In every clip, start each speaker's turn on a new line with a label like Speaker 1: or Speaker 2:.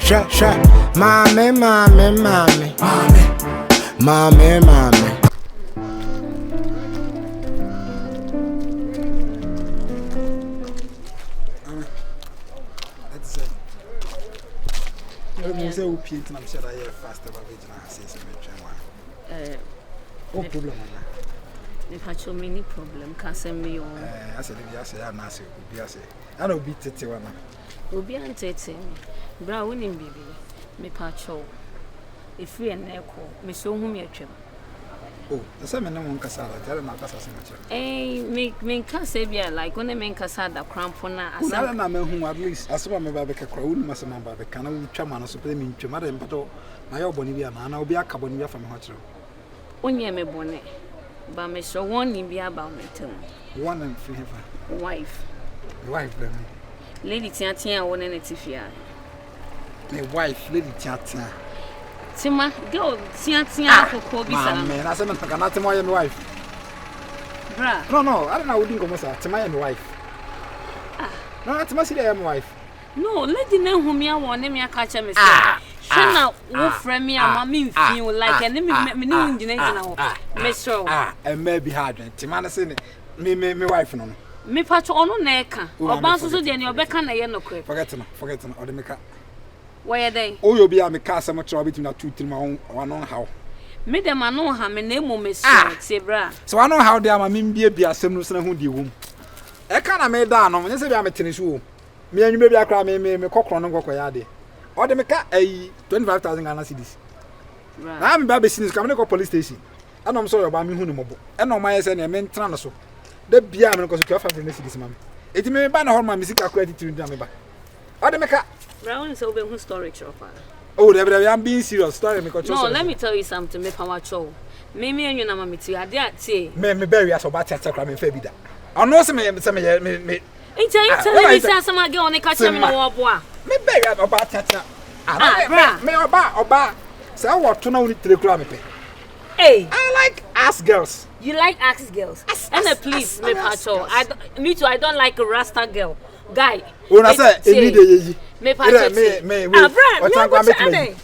Speaker 1: Sha, mommy.
Speaker 2: That's it. I'm saying we paint and I'm sure I have faster by regional says no problem.
Speaker 3: If I show many problem, can't send me on.
Speaker 2: I said, if you say, I'm not saying, I don't beat it.
Speaker 3: Will be antating brown winning baby, me pacho. If we and echo, me show whom you trim.
Speaker 2: Oh, the same no one casada, tell them not as much.
Speaker 3: Eh, make Casabia like when they make Casada crampona as
Speaker 2: I don't know whom at least as one of the crowd must remember the canal chairman or supreme to Madame Pato, my old Bonivian, and I'll be a cabonia from Hotro.
Speaker 3: Only me bonnet, but me so one in be about me too.
Speaker 2: One and free
Speaker 3: Wife,
Speaker 2: then.
Speaker 3: Lady Tiatia, one in a tiffia.
Speaker 2: My wife, Lady Tiatia.
Speaker 3: Tima, girl, Tiatia for Kobe.
Speaker 2: Man, I said, I cannot my wife.
Speaker 3: Bra.
Speaker 2: No, I don't know. Wouldn't go to my wife. No, that's my city. I'm wife.
Speaker 3: No, let the name whom you want me a catch me. Shana, who friend me, and mammy feel like an engineer now. Miss Row.
Speaker 2: And maybe hard. Timana said, me wife. No,
Speaker 3: me patch on neck. Or bounce so then your back and I no quick.
Speaker 2: Forget or the make.
Speaker 3: Why are they?
Speaker 2: Oh, you'll be a cast much between a 2 to my own how.
Speaker 3: Me them I know how my name will miss Sebra.
Speaker 2: So I know how they are mean be a similar who the womb. I can't make down on say I'm a tennis room. Me and you maybe I cry me cock on and walk away. Or the make a 25,000 Ghana cedis. I'm baby since coming to police station. And I'm sorry about me who mobile. And no my son and men tranaso. The beer because you have for this man. It may ban all my music credit to them. Or the make
Speaker 3: Brown is over who storage of her.
Speaker 2: Oh, I'm being serious. Story because
Speaker 3: no, let me tell you something. Me power show. Me and you na mama ti. I dare say.
Speaker 2: Me bury us about that crime in Febida. I know some me.
Speaker 3: It's you say some girl on the catch me no boa.
Speaker 2: Me bury about that. Me oba. Say what to know the crime.
Speaker 3: Hey,
Speaker 2: I like ass girls.
Speaker 3: You like ass girls? And please, me pacho. Me too. I don't like a rasta girl. Guy.
Speaker 2: When I say immediately.
Speaker 3: Me pacho.
Speaker 2: Me.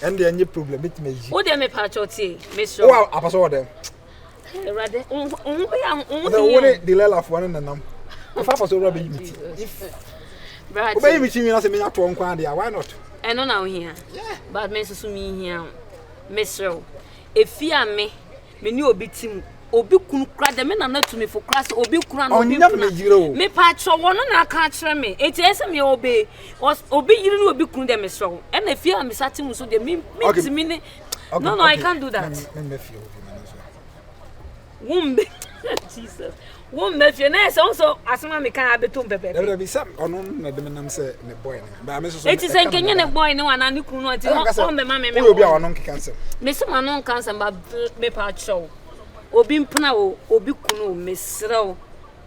Speaker 2: And the any problem with me.
Speaker 3: What dem me pacho ti? Me so.
Speaker 2: Oh, I pass all them.
Speaker 3: Rather,
Speaker 2: the Lela for one and them. If I was already if obey me, you know, say me not one quantity. Why not?
Speaker 3: I know now here.
Speaker 2: Yeah.
Speaker 3: But me so me here. Me so. If fear me ni obi tim. Obi kunu kra de me na na to me for class obi kura no obi me patcho wono na ka kire me enti ese me obi yiri no obi kunu de me so e na fia me sati mu so de me timi ne no I can't do that
Speaker 2: me feel
Speaker 3: wumbe Jesus wumbe fia na so so asema me kan abetum bebe
Speaker 2: there be some ono na de me nam say me boy ba me so
Speaker 3: eti se nkenye ne boy ne wana ne kunu no enti o me ma me
Speaker 2: obi a wono cancer
Speaker 3: me se ma no cancer ba me patcho Obi mpuna obi kunu mesrew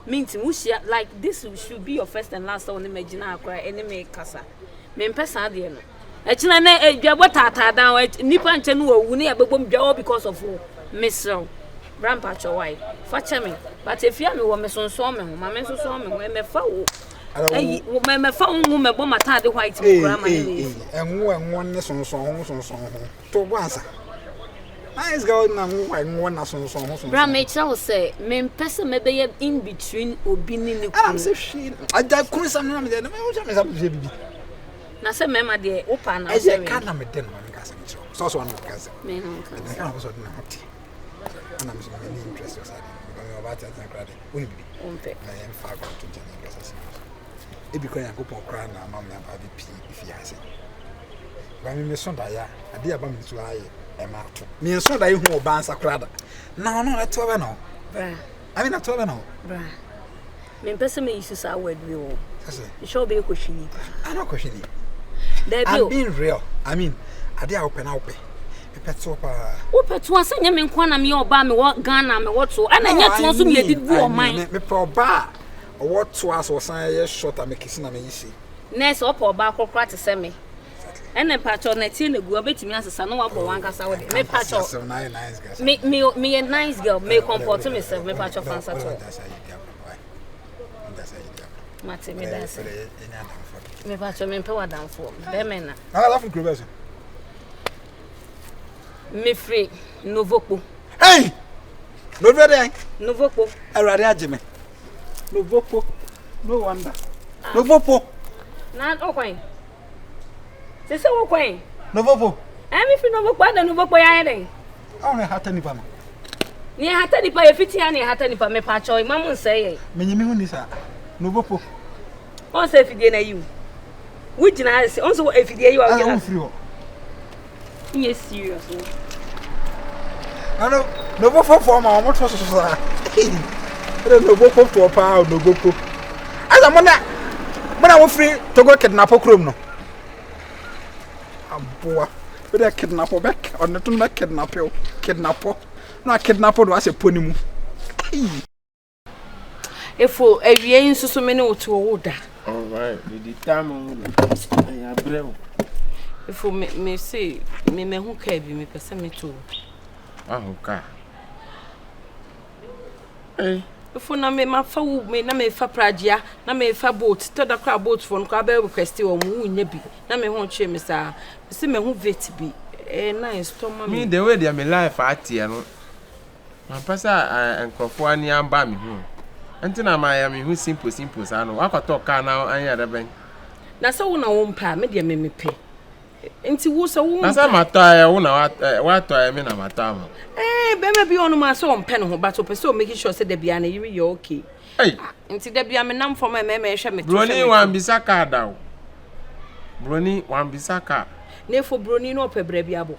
Speaker 3: minti mushia like this should be your first and last on imagine akwa enemy kasa me mpesa de no e kina na edwabo tata dan nipa nche no wu ne yabebom dwa because of mesrew grandpa chowai facha me but if you me wo mesonso me ho ma me sonso me ho me fa wo me fa wo me bo mata de white me grandma ni
Speaker 2: enwo ne sonso ho to bo ansa nice girl na one na so.
Speaker 3: Bra me tell say me person me be in between obi ni ne
Speaker 2: I'm say she I da kun sam na me dey na me wo me sam bibi
Speaker 3: na say me ma dey opa na say
Speaker 2: e ka na me dey na me ka say so one ka say
Speaker 3: me no ka say
Speaker 2: na so na hoti ana me so me interest you say me about that crowd we bibi
Speaker 3: onpe
Speaker 2: na em fa go to jani ka say e bi kwa yanko pon kra na ma me ba bi if you say ba me so da ya ade aba me so aye emato me so da ihu oba ansa krada na no na to be no
Speaker 3: bra
Speaker 2: I mean na to be no
Speaker 3: bra me person me use sa word we o
Speaker 2: say
Speaker 3: you show be kwashini
Speaker 2: I no kwashini
Speaker 3: I'm
Speaker 2: being real I mean ade a open na open me peto pa
Speaker 3: opeto asanya me nkwa na me oba me wo Ghana me woto ana nya to so me edibu o man
Speaker 2: me pro ba woto aso san ye short am kisi na me yisi
Speaker 3: nurse opa oba akokra te se me ene pacho na tie na gu obetimi asesa no wabo wan kasa wo de me pacho me nice girl me comport myself me pacho fansa to mate me dance Me pa cho me pe wa dan fo. Be me na.
Speaker 2: Ala fu kuro beso.
Speaker 3: Me free Novopo.
Speaker 2: Hey!
Speaker 3: Novopo.
Speaker 2: Awurade ageme. Novopo. No wonder. Novopo.
Speaker 3: Na okwan. Se okwan.
Speaker 2: Novopo.
Speaker 3: Me free Novopo da Novopo ya den.
Speaker 2: Awon hata nipa ma.
Speaker 3: Ni hata nipa ye fiti ya ni hata nipa me pa cho imam nseye.
Speaker 2: Menyimi hu ni sa. Novopo.
Speaker 3: On say fidie na you. Which na say on so fidie you
Speaker 2: Ah, free ho.
Speaker 3: You serious?
Speaker 2: Ano, Novopo for ma omo to so so. Novopo to pa Novopo. Asa mona wo free to go kidnap okrom no. Aboa. We dey kidnap back on to na kidnap you. Kidnap. Na kidnap do ase poni mu.
Speaker 3: Efo awie nsusu me ne woto wo da.
Speaker 4: All right, the time I breu.
Speaker 3: Efo me say me hu ka bi me pese me to.
Speaker 4: Ka. Eh.
Speaker 3: Efo na me ma fa wo me na me fa pragia na me fa boat to da kra boat fo no ka ba request wo mu nya bi na me hu twe me sa se me hu vet bi nice to ma
Speaker 4: Me the way they me life at here no. My pasa enkofo ani amba me hu. Enti na ma ya me hu simple sa no. Akwato ka na anya da ben.
Speaker 3: na se wo na wo mpa me de me pe. Enti wo so wo
Speaker 4: Na sa mata ya wo na wa to ya me na mata mo.
Speaker 3: be me bi onu ma so on pen ho ba to pe so make sure say da bia na yiri you okay.
Speaker 4: Hey.
Speaker 3: Enti da bia me nam for me hwe me to.
Speaker 4: Broni wan bisaka da wo. Broni wan bisaka.
Speaker 3: Na fo broni no pe bra bia bo.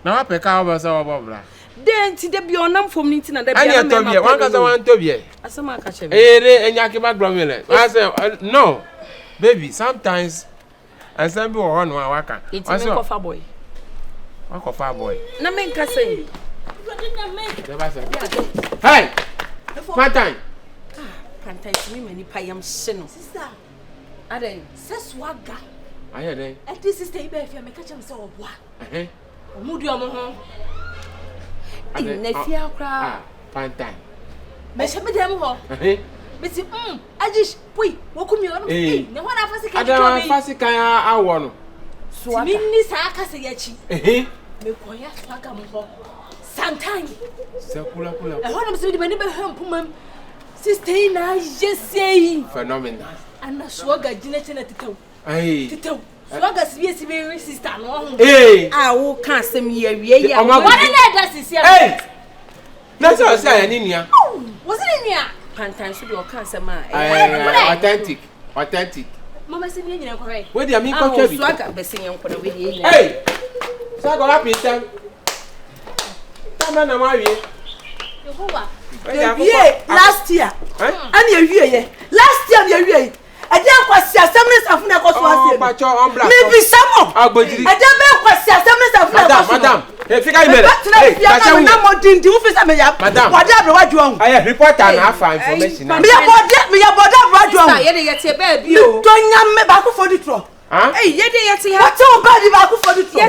Speaker 4: Na wa pe ka wo sa wo bra.
Speaker 3: Den ti da bia onam fom ni ti na da bia
Speaker 4: Anya to bia, wan ka sa wan to bia.
Speaker 3: Asama ka che.
Speaker 4: Enya ke background mele. I say no. Baby, sometimes I say be one waka.
Speaker 3: It's me coffee boy.
Speaker 4: One coffee boy.
Speaker 3: Na men ka say.
Speaker 4: Hey. Pantan.
Speaker 3: Pantan mi mani pa yam sheno.
Speaker 5: Sister,
Speaker 3: Aden.
Speaker 5: say swaga.
Speaker 4: Aye then.
Speaker 5: And this sister ibe if you make catch am say obwa.
Speaker 3: Omudu omo ho. Na fia kra.
Speaker 4: Pantan.
Speaker 5: Me she me dem ho. Me si ajish pui wokumi onu. Ne ho na fasi ka
Speaker 4: Ada fasi kan awo no.
Speaker 5: Swaga. Mi ni sa aka se yachi. Me koya swaga mo ho. Santan.
Speaker 4: Sekula.
Speaker 5: E ho na me se di bani be hampumam. Sister na yesei.
Speaker 4: Phenomenal.
Speaker 5: Ana swaga jina chena titaw.
Speaker 4: Hey.
Speaker 5: Titaw. Swaga sibe sister no ho.
Speaker 4: Hey.
Speaker 3: Wo kan asem ye wie ya.
Speaker 5: What na da sisi.
Speaker 4: Hey. Na so say ya ni nia.
Speaker 5: Was it nia?
Speaker 3: Pantan so de o kan asem a.
Speaker 4: Authentic.
Speaker 5: Mama se ni nyina korrect.
Speaker 4: We dia mi ko twa bi.
Speaker 3: Swaga besen yen ko na we ye.
Speaker 4: Hey. So go happy time. Tama na ma wie.
Speaker 5: Yehowa.
Speaker 6: Last year. And you hear last year you hear. I didn't quasi assemblies of Nako Swasi. Maybe some I don't quasi assemblies of Nako.
Speaker 4: Madam. Hey, fika email.
Speaker 6: Hey, na mo din di ufisa me ya. Wada bro wadu on.
Speaker 4: Aye, reporter na afa information.
Speaker 6: Me ya boda bro wadu on.
Speaker 3: Ye de yete ba bi o.
Speaker 6: To nya me ba ku for the tro.
Speaker 3: Hey, ye de yete ha.
Speaker 6: What you ba di ba ku for the tro.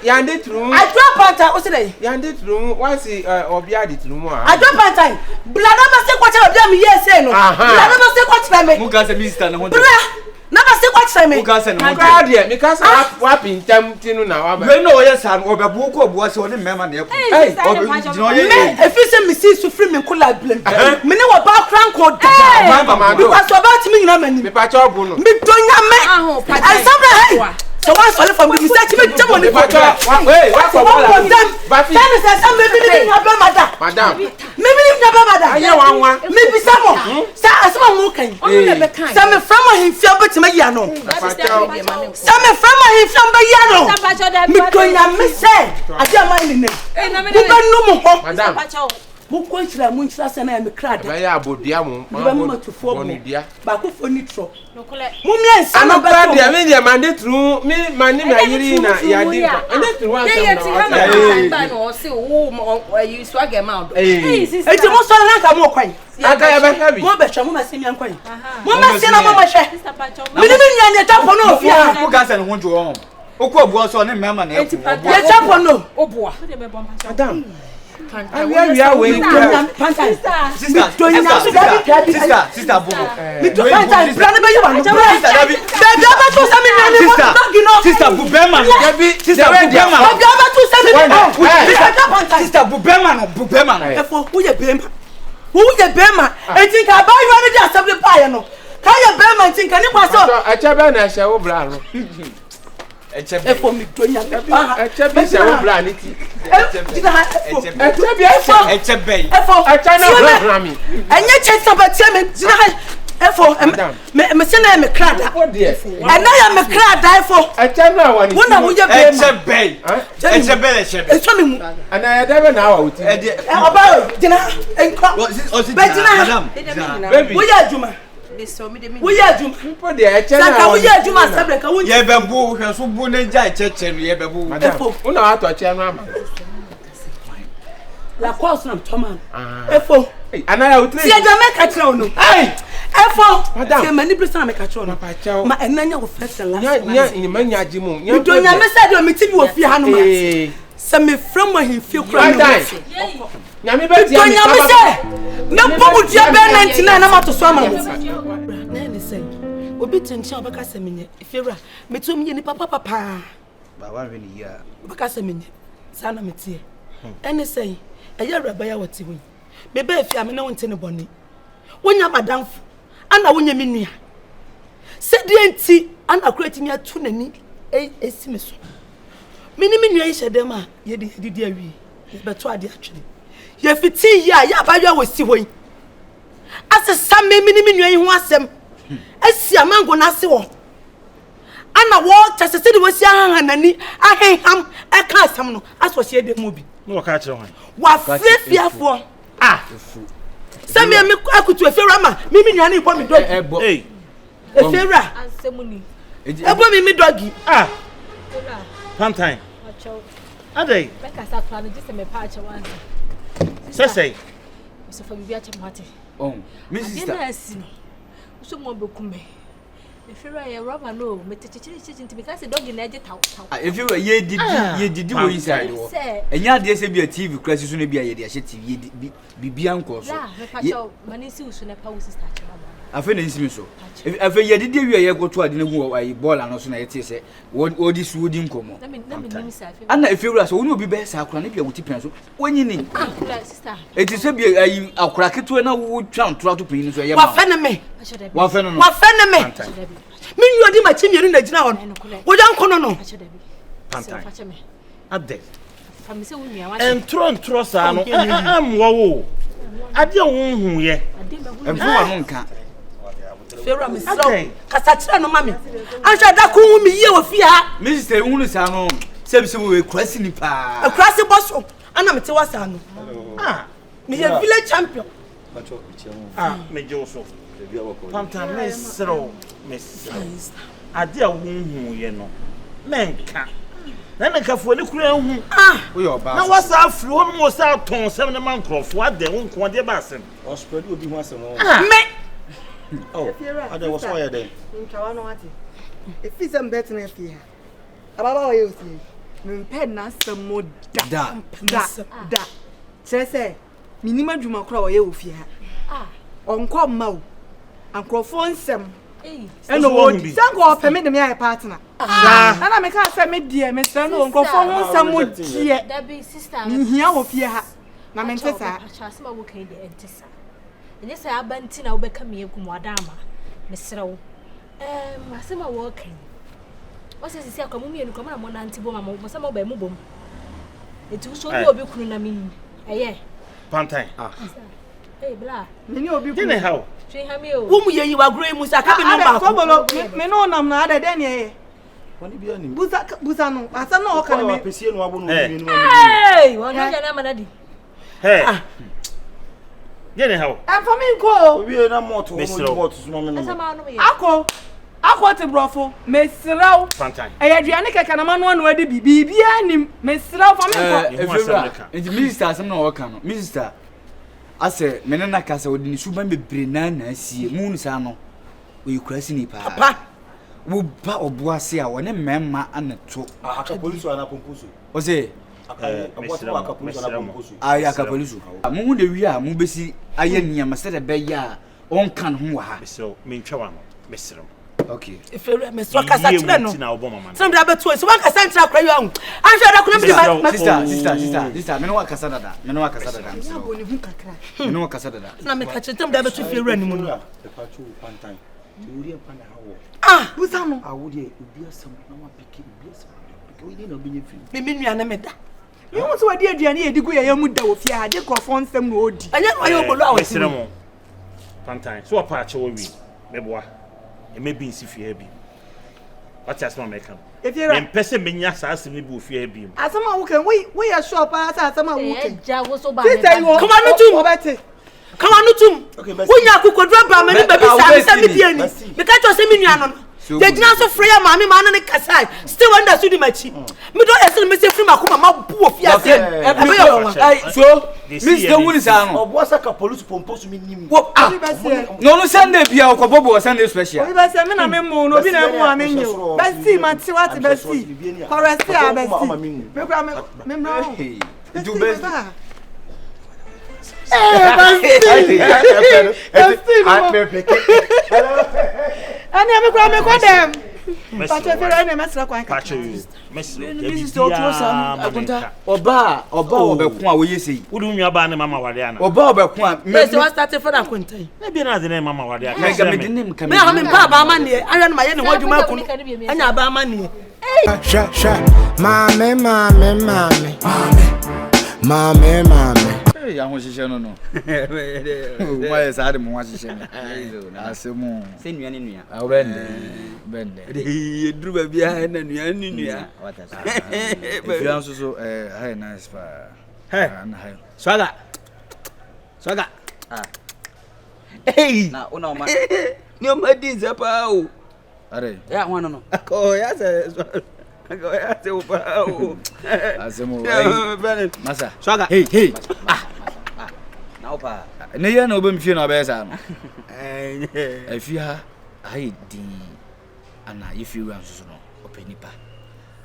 Speaker 4: Yande true.
Speaker 6: I drop panta o se dey.
Speaker 4: Yande true. Once obia di true mo.
Speaker 6: I drop panta. Blada ma se kwacha obi me yes say no. Blada ma se kwacha me.
Speaker 7: Muga se minister na ho.
Speaker 6: Never say kwacha me.
Speaker 7: Muga se na ho.
Speaker 4: Ka dia, me ka sa wa pintam tinu na wa ba.
Speaker 7: We no ye san obebu ko obu se oni mema na e.
Speaker 5: Hey,
Speaker 7: jino ye.
Speaker 6: Me if you say me see so free me kula blame. Me ne wa ba crank code. Because about me na mani.
Speaker 4: Me pa cho bu no.
Speaker 6: Me donya me. And somebody so one solid from the research me jam on the photo.
Speaker 4: Hey, what for all of them? But
Speaker 6: Tell me say some maybe me na be madam. Maybe me na be madam.
Speaker 4: Aye wan.
Speaker 6: Maybe some. Say asema mu kan. Say me from him fia betima ya no. Say me from him fia be ya no. Me donya me say ade am ni ne. Ku be no mo ho.
Speaker 4: Madam.
Speaker 6: Mo ko nchira mu nchira se na me krada.
Speaker 4: Ba ya abodia mo.
Speaker 6: Ba mo matufo bo. Ba ko fo ni tro. Mu mi ansa
Speaker 4: Ano
Speaker 6: no be
Speaker 4: pa dia me dia mande true me mani ma yiri na ya di pa. Ande true wan
Speaker 3: Ye ti ha
Speaker 4: sam
Speaker 3: na ba no se wo you swaga ma do.
Speaker 4: Hey,
Speaker 3: sister.
Speaker 6: Eti mo so na ka mo kwan.
Speaker 4: aka ya ba heavy.
Speaker 6: Mo be hwa mo ma se mi ankwan. Mo ma se na mo ma hwe.
Speaker 5: Sister Pacho.
Speaker 6: Me ni mi nya ne tapo no ofia.
Speaker 7: Muga se na ho jo. Okọ obu so oni mema na e.
Speaker 6: Ye tapo no.
Speaker 3: Oboa.
Speaker 4: Madam.
Speaker 7: Sister Bobo.
Speaker 6: Who the Bema? I think I buy you just of the piano. Can you Bema think any was so?
Speaker 4: I chabana shawo brano.
Speaker 6: For me to you.
Speaker 4: I chabi shawo branity.
Speaker 6: And yet chest about me say na me crowd. And I am a crowd die for.
Speaker 4: I tell no one.
Speaker 6: Wonder who you be.
Speaker 7: It's
Speaker 6: me.
Speaker 4: And I never know out.
Speaker 6: About Dina and baby. We are Juma. We are Juma.
Speaker 4: People there.
Speaker 6: We are Juma Sabreka.
Speaker 7: Yeah, babu, has so good and jai church and yeah, babu.
Speaker 4: Una ato chama.
Speaker 6: La course nam Thomas. Efo.
Speaker 4: And I will
Speaker 6: see Jamaica no. Hey. Efo. Madam, many person make a chon. Ma enanya wo first and last.
Speaker 4: Nya in manya jimu.
Speaker 6: You don't nya me say do me ti wo fie ha no ma. Se me from when he feel cry.
Speaker 4: Nya me be ti am.
Speaker 6: Nya me say. Me pobu dia be 99 na ma to so ama mo. Na ni say. Obi tension obaka se menye. Ifewura, me to menye ni papa.
Speaker 7: Ba wa really here.
Speaker 6: Obaka se menye. Sa na me tie. Ene say. Eya raba ya wati hu. Me be afia me na wonte ne boni. Wonya madamfo. Ana wonya me nua. Se die nti ana kurati mi atu nani esi me so. Me ni me nua yɛ dem a ye di awie. Ye beto ade atwene. Ye fiti ya ya ba ya wosi hoyi. Asesa me ni me nua yi ho asɛm. Asi amango na se wo. Ana wo tasese de wosi ahan nani ahenham eka asɛm no aso hye dem obi.
Speaker 8: No ka kire hwan.
Speaker 6: Wa fiafiafo. Sami me akutu efewura ma mimi nua na ibo mi dogi.
Speaker 8: Hey.
Speaker 6: Efewura.
Speaker 5: Ansemuni.
Speaker 6: Ebo mi dogi.
Speaker 8: Pantan. Adey.
Speaker 5: Beka sa plan just me pa acha wan.
Speaker 8: Say.
Speaker 5: So for bibi acha mate.
Speaker 7: Oh, Mrs.
Speaker 5: Sister. So mo bekume. Efewura ye rubber no, me techichiri nti because the dog na eje taw.
Speaker 7: If you ye did wo inside wo. Enya de se bia TV crash so na bia ye de ahye TV bibia nko so.
Speaker 5: La, me pa cho mani si usu na pa wo sister acha mama.
Speaker 7: Afa na nsimi so. Afa ye de wi ye goto ade na hu ayi ball ano so na ye te se odi su odi nkomo.
Speaker 5: Na me nim sa afa.
Speaker 7: Ana efewura so woni obi be sa akura na bia wuti pen so. Wonyi ni.
Speaker 5: Sister.
Speaker 7: Eti se bia ayi akura keto na wo twa ntora to pin so ye ma.
Speaker 6: Wa fa na me.
Speaker 7: Wa fa no.
Speaker 6: Me you di ma chimiru na gina on. Wo jan kono no.
Speaker 8: Pantan. Ade.
Speaker 5: Fami se wo nua wa.
Speaker 8: Entro sa no. Amwo wo. Ade wo ye.
Speaker 7: Emfu wa no nka.
Speaker 6: Fewura me slow. Kasa kira no mami. Ansha da ko hu mi ye wo fi ha.
Speaker 7: Mrs. Unu sa no. Se we krasi ni pa.
Speaker 6: A krasi boss. Ana me te wasa no. Me ye village champion.
Speaker 8: Me Joso. Pantan Miss Adia won ye no. Menka. Na nka fo ni kura hu.
Speaker 7: We your boss.
Speaker 8: Na wasa afri ho mo sa ton 7 man crofo ade won ko de ba asem.
Speaker 9: Hospital obi hu asem no.
Speaker 6: Me.
Speaker 9: Oh. Ade was why there.
Speaker 10: Nka wa no ate. Efi sem bet na fi ha. Ababa o ye osi. Me pen na asem da. Sese. Minima dwuma kura o ye ofi ha. Onko ma o. Ankrofo nsem. Eno wodi. Sanko ope me de me aye partner. Ana me ka se me die me se no onkrofo nsem o die.
Speaker 5: Da be sister.
Speaker 10: Nhia wo fie ha. Na me ntesa.
Speaker 5: Acha asema wo kan de entesa. Enye se abanti na wo beka me egu mo adama. Me serewo. Asema wo kan. O se sisi akwa mu enu kwa na mo na anti bo ma mo se mo ba mu bom. Eti so bi obi kunu na me. Eye.
Speaker 8: Pantan.
Speaker 5: Hey bla.
Speaker 10: Me ni obi
Speaker 8: Dine how?
Speaker 6: Wo mu ye yi wa gro mu sa ka bi no ba.
Speaker 10: Sobolo me no nam na ada den ye.
Speaker 9: Wani bia ni.
Speaker 10: Buza no. Asa no o kan me.
Speaker 9: Pesie no abo no ni no.
Speaker 5: Hey, won ya na manadi.
Speaker 8: Hey. Dine how?
Speaker 10: Am for me go.
Speaker 9: Obi na moto wo no moto so no me no.
Speaker 10: Ako te brofo. Me siraw.
Speaker 8: Pantan.
Speaker 10: Aduane keka na manu anu ade bibia nim. Me siraw for me go.
Speaker 7: Efewura. Enti minister asem na wo kan no. Minister ase menena kasa odi ni suban bebre na asie mu ni sa no oyi krasi ni pa papa wo ba obo ase a wona memma anato
Speaker 9: aka police ana pomposo
Speaker 7: o se Aya kapolisu. Mu de wi a mu besi aye niam se de be ya on kan ho wa ha.
Speaker 8: Mesro me ntwa wa no. Mesro.
Speaker 6: Okay. If you mesro kasa tire no. Some da beto so wan kasa ntira kra yo an. An sha da kuna bi
Speaker 7: sister, me no wa kasa dada. Me no wa kasa dada. Me no wa kasa dada.
Speaker 6: Na me ka chetem da beto fi wura ni mu no.
Speaker 9: E pa chu pantan. Uri en pan hawo.
Speaker 6: Busa no.
Speaker 9: Awo de obi asam na wa peke obi asam. Peke we dey no bi nye fi.
Speaker 6: Me nua na me da. Me won so wadi aduane ye digu ye mu da wo fi ha de krofo nsem no odi. Anya no aye obolo awo.
Speaker 8: Mesro mo. Pantan. So apa ache wo wi. Meboa. E me bi nsi fie bi. What as my make am?
Speaker 10: If you're
Speaker 8: a person, me nya sa asem bi ofie bi.
Speaker 10: Asama wo kan we ya shop asama wo kan.
Speaker 5: Ja wo so ba.
Speaker 6: Come on no tum. Come on no tum. Wo nya kokodro ba mani baby sa me dia ni. Me ka to se me nua no. They did not so free mammy man and Kasai. Still understood the machi. Me don't listen, Mr. Frima, come on, boo of your
Speaker 7: so, Mr. Woodson,
Speaker 9: or was a police pompos to me.
Speaker 7: No, Sunday, Pia, or Cobobo, Sunday special.
Speaker 10: We must have a memo, no, I mean, you. Bessie, Matsiwati, Bessie, Horacia, Bessie. Do best. And I'm going to them. But if you're any master,
Speaker 8: patch you.
Speaker 7: Mrs. Oba, Obekwa, we say.
Speaker 8: Who do you ban Mama Wadiana?
Speaker 7: Oba, Obekwa,
Speaker 6: Mr. Was started for that quinty.
Speaker 8: Maybe not the name Mama Wadiana.
Speaker 7: Make a name come.
Speaker 6: I'm in Baba money. I don't mind what you make. And I buy money.
Speaker 7: Mommy. Hey, I want to share no. Why is I don't want to share? I say more. Send me any. I'll bend.
Speaker 11: You drew behind and you what
Speaker 7: if you answer so high nice for hey
Speaker 11: swaga hey
Speaker 7: na una ma
Speaker 11: ni o ma di zapa o
Speaker 7: are
Speaker 11: ya wan no ko ya se o pa o
Speaker 7: asemo masa
Speaker 11: swaga
Speaker 7: hey
Speaker 11: na opa
Speaker 7: ne ya na obem fie na obesa no afie ha ai di ana if you answer no openipa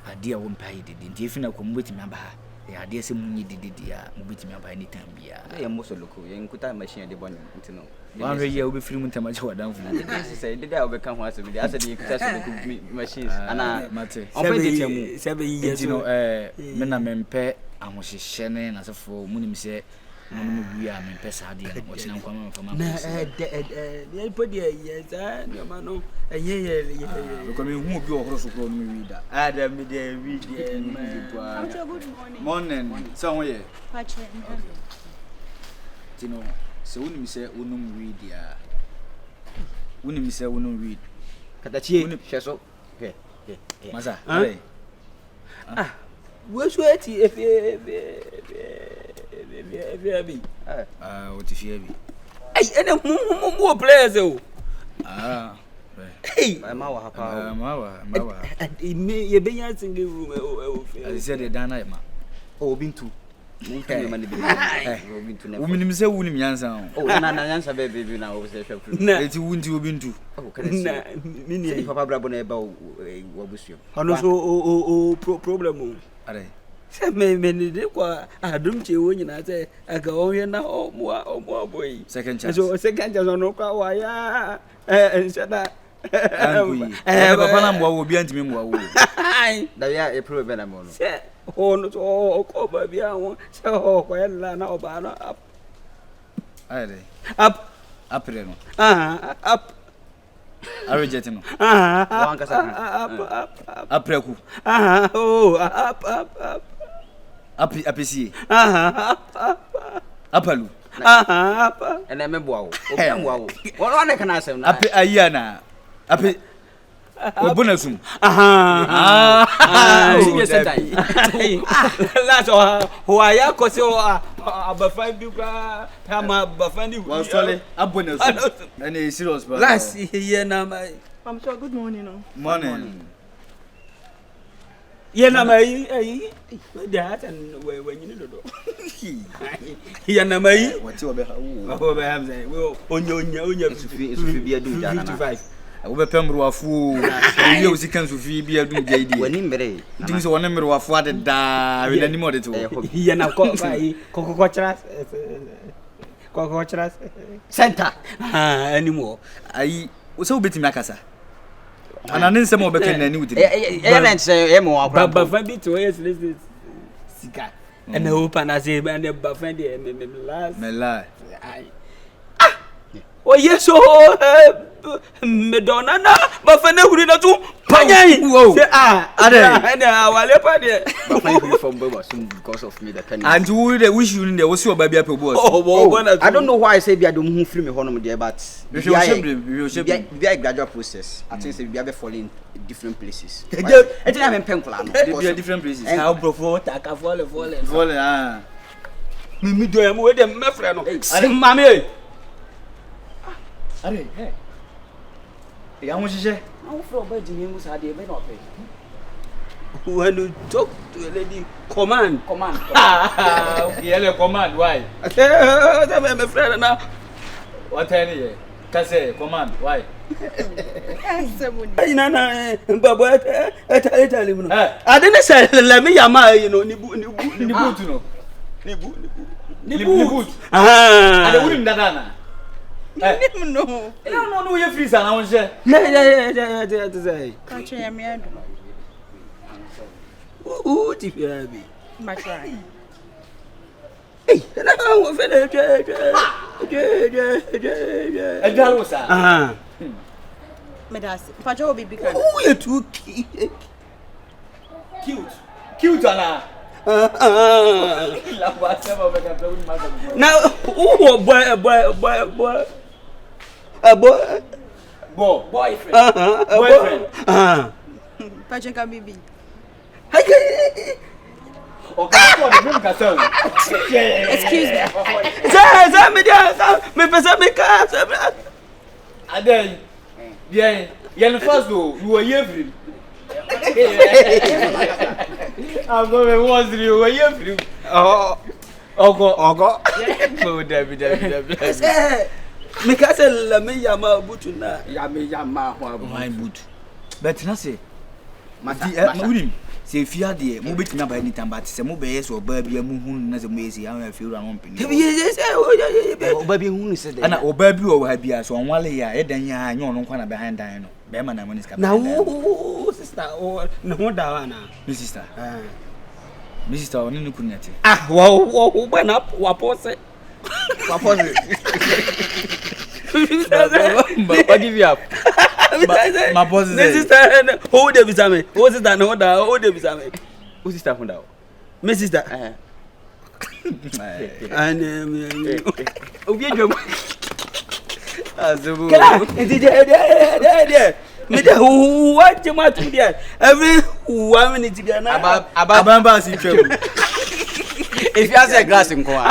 Speaker 7: ade a wo mpa yi didi nti efina ko mbetimi aba ha ya ade se munyi didi a mbetimi aba ni tan bia
Speaker 11: ya mo so loko ye nkuta machine de bonyo nti no
Speaker 7: wan re ye obi film ntama je wadan fu
Speaker 11: didi say didi a obeka ho asem de asa de nkuta so loko machines ana
Speaker 7: mate
Speaker 11: open de temu
Speaker 7: sebe yi so me na mempe ahohyehyɛ ne na sefo munim se no wi a mempe sa de no wɔkyena nkwa mfa
Speaker 11: na de podi ye za no ma no ye
Speaker 7: because me hu obi ohoro so kro no wi da
Speaker 11: adam me de wi de
Speaker 7: morning so ho ye
Speaker 12: Pache
Speaker 7: tino se unim se unum wi dia unim se unum wi
Speaker 11: katachi hweso he
Speaker 7: masa
Speaker 11: wo so ati efe
Speaker 7: o ti fie bi
Speaker 11: ai ene mu players o hey
Speaker 7: ma wa hapa
Speaker 11: me ye benya single room o fe
Speaker 7: I said the dana ma
Speaker 11: obintu mu ma ne bi obintu ne
Speaker 7: uminim se wunim yansa
Speaker 11: o na yansa be na o se hwefru
Speaker 7: eti wunti obintu
Speaker 11: na mini papa brabo na eba wo busuo ono so o problem o
Speaker 7: are
Speaker 11: se me de kwa adum che wo nyina se aga o hwe na o mo boy
Speaker 7: second chance
Speaker 11: no kwa wa ya nsada
Speaker 7: papa na mwa wo bi antimi mwa wo
Speaker 11: da ya e problem na mo no se ono so ko ba bia wo se ho ko yalla na oba no up
Speaker 7: are up re no
Speaker 11: up
Speaker 7: are jetino
Speaker 11: wan kasa
Speaker 7: up reku up apesi apalu
Speaker 11: ene meboa wo obi amwa wo wono ne kana asem na
Speaker 7: ape ayana ape obuna sum
Speaker 11: sinye setai la so ho aya ko se abafa bi kwa kama abafa ni
Speaker 7: wa sole abuna sum ene serious ba
Speaker 11: last here na my
Speaker 10: I'm sure good morning no
Speaker 7: morning
Speaker 11: ye na mai da tan we nyini dodo ye na mai
Speaker 7: wati obe ha
Speaker 11: obe hamza we onya
Speaker 7: sufi bi adu jana
Speaker 11: 55
Speaker 7: Obepem Ruafu, you see can Sophie be a do JD.
Speaker 11: When in Bere.
Speaker 7: Things one number of what da with any more to
Speaker 11: He and I call by Cocochras Center anymore.
Speaker 7: I was so bit Macassa. And I didn't say more back in the new
Speaker 11: say Emo, but Family to us, Sika. And the open as a band of Buffendi and last.
Speaker 7: Mela.
Speaker 11: Oh, yes, Madonna, Buffendi would not do Panya. And our leopard from Bobas because of me.
Speaker 7: And you would wish you in the was your baby up.
Speaker 11: Oh, I don't know why I say I don't film a home there, but we graduate process. I think we have fallen in different places. I think I'm in Penclan.
Speaker 7: Different places.
Speaker 11: How profound I can fall. Me do am with them, my friend. Mammy.
Speaker 7: Hey. I want to say,
Speaker 11: I'm from Benjamin was had a bit of it. When you talk to a lady, command.
Speaker 7: Yeah, command, why?
Speaker 11: I said, I'm a friend now.
Speaker 7: What tell you? Can say, command, why?
Speaker 11: I didn't say, let me,
Speaker 7: Nibu. I wouldn't dana. No, you're free, son. I want to say.
Speaker 11: Yeah.
Speaker 10: Catch me.
Speaker 11: Who did you have me?
Speaker 10: My try.
Speaker 11: Hey, and I'm
Speaker 7: A girl, sir.
Speaker 10: Medas, Pajo be become.
Speaker 11: Oh, you're too
Speaker 7: Cute, Anna.
Speaker 11: Now, boyfriend.
Speaker 10: Pajo can be. Excuse
Speaker 7: me. Yeah, first though, you were here. I'm going to watch you. Were you? Oh, go.
Speaker 11: Mikasa la me yama butu na yame yama ho
Speaker 7: my boot. But na say, Madim, say fear there, mo betimi aba anytime but say mo be yes or baby mu hunu na say mo yesi an feel ran pin.
Speaker 11: Yes, o baby hunu say dey.
Speaker 7: Ana o baby o ha bia so onwale ya e dan ya anya ono kwa na behind dan no. Be ma na money scam.
Speaker 11: Na wo sister o no ho da wa na.
Speaker 7: My sister. My sister oni no kunyate.
Speaker 11: Wo ba na wa pose.
Speaker 7: But give you up. My boss is
Speaker 11: this sister hold the besame. Who sister no da hold the besame. Who sister funda? My sister. And obi adwam.
Speaker 7: Azubu.
Speaker 11: There. Me da what you want to there. Every 1 minute gana.
Speaker 7: Abamba si twem.
Speaker 11: If you have a glass in Koa.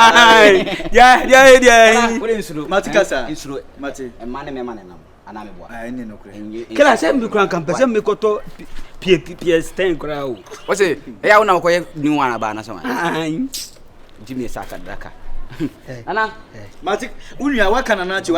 Speaker 11: Yeah. What is it?
Speaker 7: Matikasa.
Speaker 11: Insuro.
Speaker 7: Mati.
Speaker 11: A man now. Anamebo.
Speaker 7: I need no credit.
Speaker 11: Can I send me campus and make auto PS10 crowd? What's it? I want to go new one about someone. Jimmy Saka Daka. Anna,
Speaker 7: Matik, Unia, what can I not you?